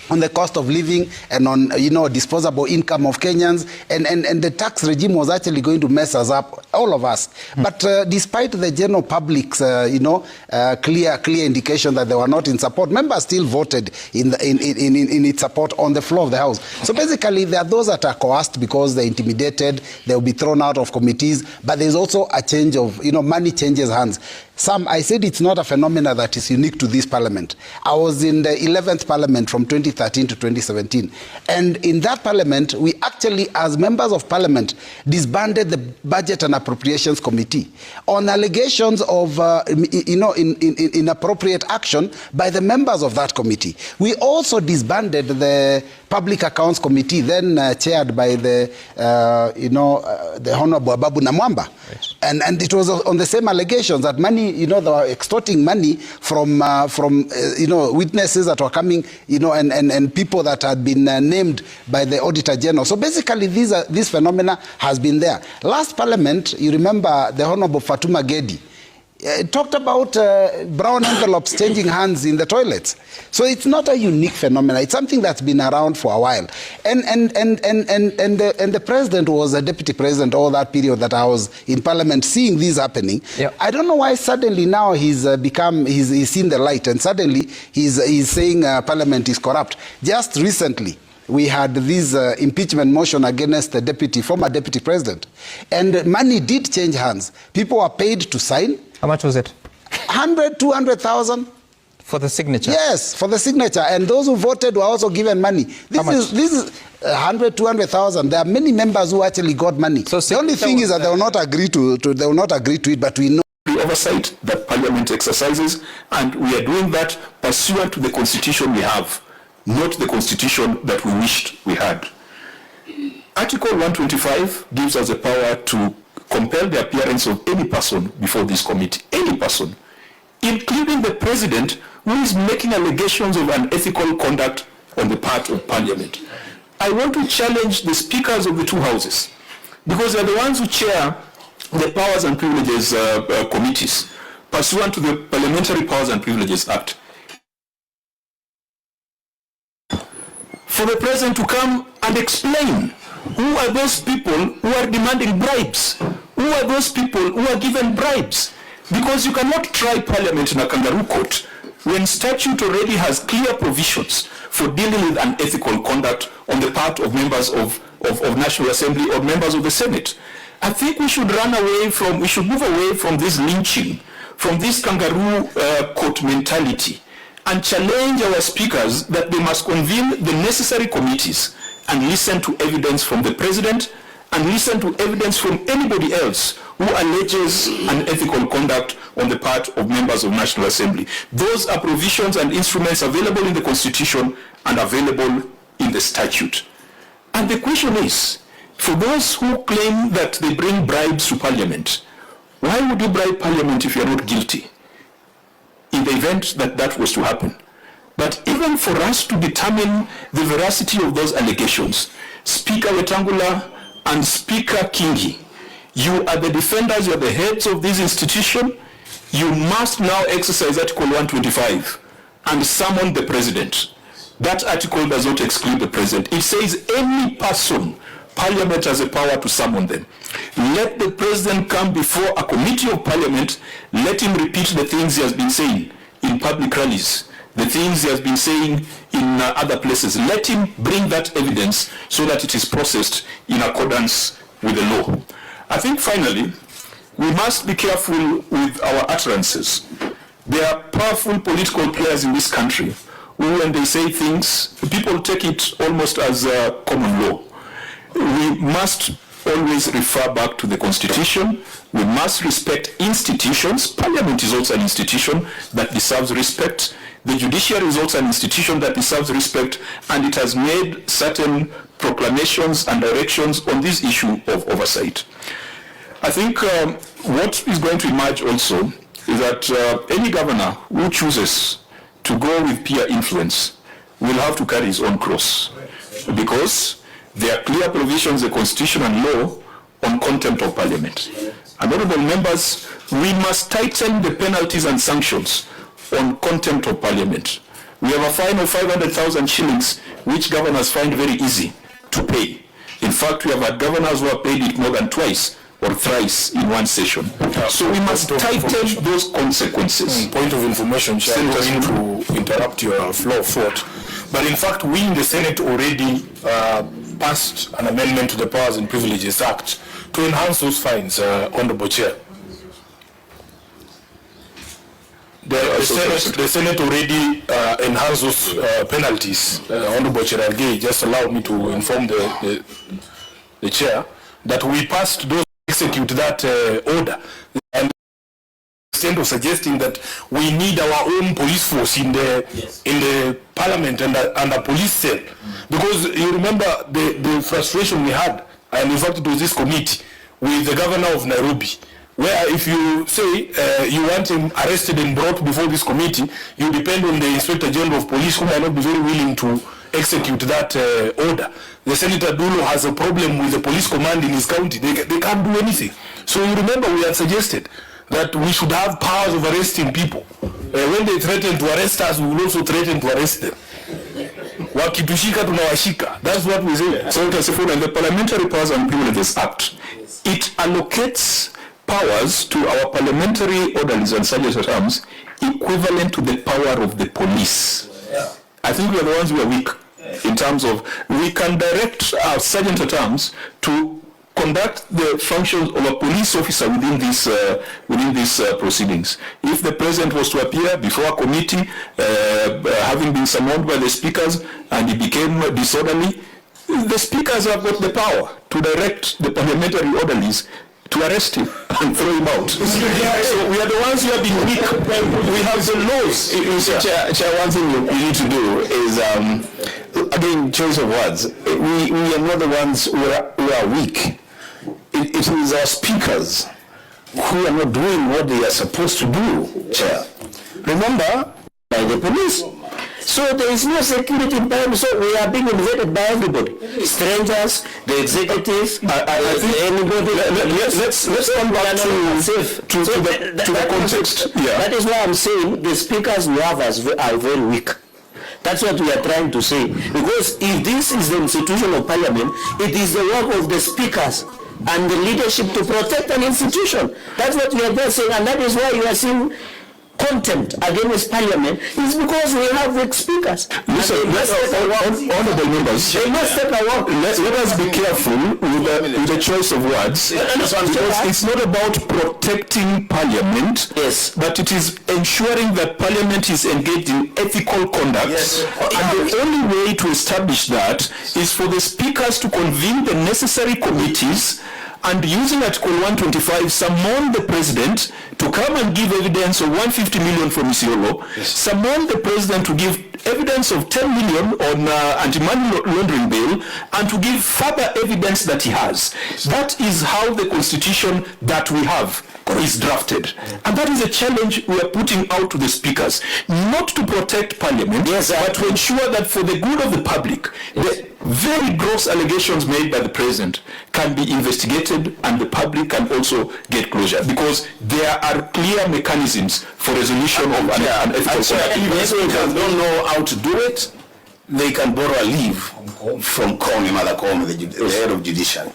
on the cost of living and on, disposable income of Kenyans, and the tax regime was actually going to mess us up, all of us. But despite the general public's, clear indication that they were not in support, members still voted in its support on the floor of the House. So basically, there are those that are coerced because they're intimidated, they'll be thrown out of committees, but there's also a change of, money changes hands. I said it's not a phenomenon that is unique to this parliament. I was in the 11th parliament from 2013 to 2017. And in that parliament, we actually, as members of parliament, disbanded the Budget and Appropriations Committee on allegations of, inappropriate action by the members of that committee. We also disbanded the Public Accounts Committee, then chaired by the Honorable Ababu Namwamba. Right. And it was on the same allegations that money, they were extorting money from witnesses that were coming, and people that had been named by the Auditor General. So basically, this phenomena has been there. Last parliament, you remember the Honorable Fatuma Gedi talked about brown envelopes changing hands in the toilets. So it's not a unique phenomenon. It's something that's been around for a while. And the president was a deputy president all that period that I was in parliament seeing this happening. Yep. I don't know why suddenly now he's seen the light, and suddenly he's saying parliament is corrupt. Just recently, we had this impeachment motion against the former deputy president. And money did change hands. People were paid to sign. How much was it? 100, 200,000. For the signature? Yes, for the signature. And those who voted were also given money. This is 100, 200,000. There are many members who actually got money. So the only thing is that they will not agree to it, but we know the oversight that Parliament exercises, and we are doing that pursuant to the constitution we have, not the constitution that we wished we had. Article 125 gives us the power to compel the appearance of any person before this committee, any person, including the president, who is making allegations of unethical conduct on the part of Parliament. I want to challenge the speakers of the two houses, because they are the ones who chair the Powers and Privileges committees, pursuant to the Parliamentary Powers and Privileges Act. For the president to come and explain who are those people who are demanding bribes? Who are those people who are given bribes? Because you cannot try Parliament in a kangaroo court when statute already has clear provisions for dealing with unethical conduct on the part of members of National Assembly or members of the Senate. I think we should move away from this lynching, from this kangaroo court mentality, and challenge our speakers that they must convene the necessary committees and listen to evidence from the president and listen to evidence from anybody else who alleges unethical conduct on the part of members of National Assembly. Those are provisions and instruments available in the Constitution and available in the statute. And the question is, for those who claim that they bring bribes to Parliament, why would you bribe Parliament if you're not guilty, in the event that that was to happen? But even for us to determine the veracity of those allegations, Speaker Wetangula and Speaker Kingi, you are the defenders, you are the heads of this institution. You must now exercise Article 125 and summon the president. That article does not exclude the president. It says any person, Parliament has the power to summon them. Let the president come before a committee of Parliament. Let him repeat the things he has been saying in public rallies, the things he has been saying in other places. Let him bring that evidence so that it is processed in accordance with the law. I think finally, we must be careful with our utterances. There are powerful political players in this country who, when they say things, people take it almost as common law. We must always refer back to the Constitution. We must respect institutions. Parliament is also an institution that deserves respect. The judiciary is also an institution that deserves respect, and it has made certain proclamations and directions on this issue of oversight. I think what is going to emerge also is that any governor who chooses to go with peer influence will have to carry his own cross, because there are clear provisions in the Constitution and law on contempt of Parliament. And honorable members, we must tighten the penalties and sanctions on contempt of Parliament. We have a fine of 500,000 shillings, which governors find very easy to pay. In fact, we have had governors who have paid it more than twice or thrice in one session. So we must tighten those consequences. Point of information, Chair, I'm going to interrupt your flow of thought. But in fact, we in the Senate already passed an amendment to the Powers and Privileges Act to enhance those fines, Honorable Chair. The Senate already enhanced those penalties. Honorable Chair Algei just allowed me to inform the Chair that we passed those, execute that order. And extent of suggesting that we need our own police force in the parliament and a police cell. Because you remember the frustration we had, and in fact it was this committee, with the governor of Nairobi, where if you say you want him arrested and brought before this committee, you depend on the Inspector General of Police, who might not be very willing to execute that order. The Senator Dulo has a problem with the police command in his county. They can't do anything. So you remember we had suggested that we should have powers of arresting people. When they threaten to arrest us, we will also threaten to arrest them. Wakitushika tunawashika. That's what we say. So the Parliamentary Powers and Privileges Act, it allocates powers to our parliamentary orderlies and sergeant at arms equivalent to the power of the police. I think we are the ones who are weak in terms of we can direct our sergeant at arms to conduct the functions of a police officer within these proceedings. If the president was to appear before a committee, having been summoned by the speakers, and he became disorderly, the speakers have got the power to direct the parliamentary orderlies to arrest him and throw him out. So we are the ones who have been weak. We have the laws. Chair, one thing you need to do is, again, choice of words. We are not the ones who are weak. It is our speakers who are not doing what they are supposed to do, Chair. Remember, by the police. So there is no security in Parliament, so we are being invaded by everybody. Strangers, the executive, I think anybody. Let's come back to the context. Yeah. That is why I'm saying the speakers we have are very weak. That's what we are trying to say. Because if this is the institution of Parliament, it is the work of the speakers and the leadership to protect an institution. That's what we are just saying, and that is why you are seeing contempt against Parliament, is because we have weak speakers. Listen, honorable members, they must take a walk. Let us be careful with the choice of words, because it's not about protecting Parliament, but it is ensuring that Parliament is engaged in ethical conduct. And the only way to establish that is for the speakers to convene the necessary committees and, using Article 125, summon the president to come and give evidence of 150 million from Isiolo, summon the president to give evidence of 10 million on anti-money laundering bill, and to give further evidence that he has. That is how the constitution that we have is drafted. And that is a challenge we are putting out to the speakers, not to protect Parliament, but to ensure that for the good of the public, the very gross allegations made by the president can be investigated and the public can also get closure, because there are clear mechanisms for resolution of an ethical conduct. If speakers don't know how to do it, they can borrow a leave from the head of judiciary.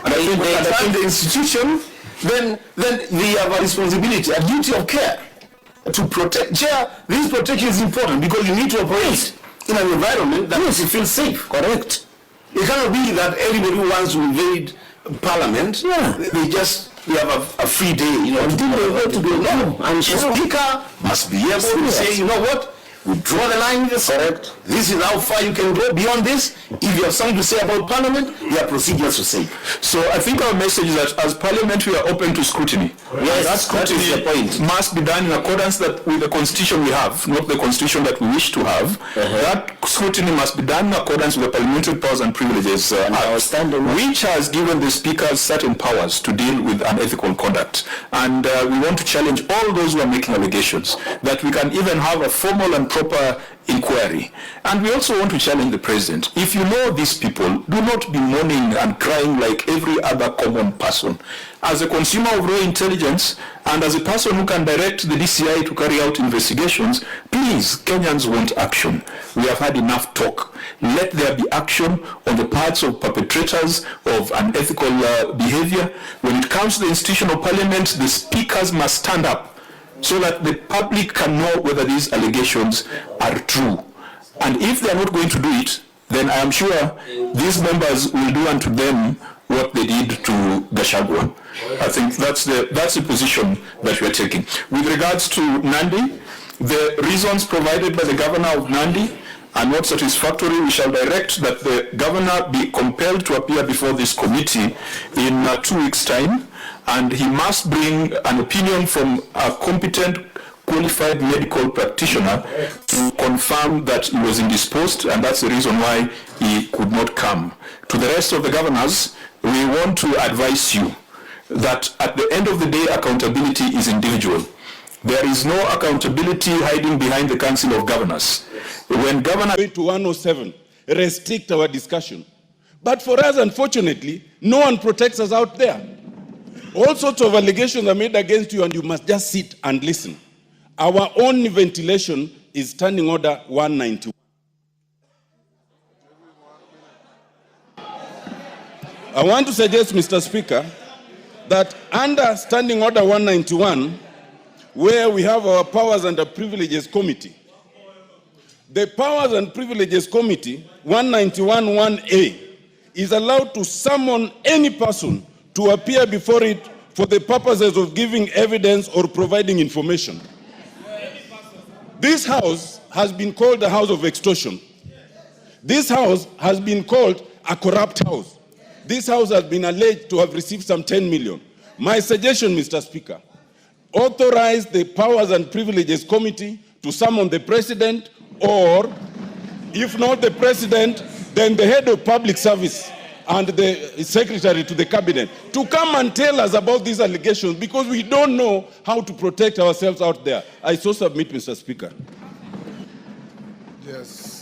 And I think the institution, then they have a responsibility, a duty of care to protect. Chair, this protection is important because you need to operate in an environment that makes you feel safe. Correct. It cannot be that everybody who wants to invade Parliament, they have a free day, until they go to the no. And the speaker must be able to say, you know what? We draw the line in the correct. This is how far you can go. Beyond this, if you have something to say about Parliament, there are procedures to say. So I think our message is that as Parliament we are open to scrutiny. Yes, that scrutiny is the point. Must be done in accordance with the constitution we have, not the constitution that we wish to have. That scrutiny must be done in accordance with the Parliamentary Powers and Privileges Act, which has given the speakers certain powers to deal with unethical conduct. And we want to challenge all those who are making allegations that we can even have a formal and proper inquiry. And we also want to challenge the president. If you know these people, do not be mourning and crying like every other common person. As a consumer of raw intelligence and as a person who can direct the DCI to carry out investigations, please, Kenyans want action. We have had enough talk. Let there be action on the parts of perpetrators of unethical behavior. When it comes to the institution of parliament, the speakers must stand up so that the public can know whether these allegations are true. And if they are not going to do it, then I am sure these members will do unto them what they did to Gachagua. I think that's the position that we are taking. With regards to Nandi, the reasons provided by the governor of Nandi are not satisfactory. We shall direct that the governor be compelled to appear before this committee in 2 weeks' time, and he must bring an opinion from a competent, qualified medical practitioner to confirm that he was indisposed, and that's the reason why he could not come. To the rest of the governors, we want to advise you that at the end of the day, accountability is individual. There is no accountability hiding behind the Council of Governors. When Governor to 107 restrict our discussion, but for us, unfortunately, no one protects us out there. All sorts of allegations are made against you, and you must just sit and listen. Our own ventilation is Standing Order 191. I want to suggest, Mr. Speaker, that under Standing Order 191, where we have our Powers and Privileges Committee, the Powers and Privileges Committee, 191(1)(a), is allowed to summon any person to appear before it for the purposes of giving evidence or providing information. This house has been called a house of extortion. This house has been called a corrupt house. This house has been alleged to have received some 10 million. My suggestion, Mr. Speaker, authorize the Powers and Privileges Committee to summon the President, or if not the President, then the head of public service and the secretary to the cabinet to come and tell us about these allegations, because we don't know how to protect ourselves out there. I so submit, Mr. Speaker. Yes.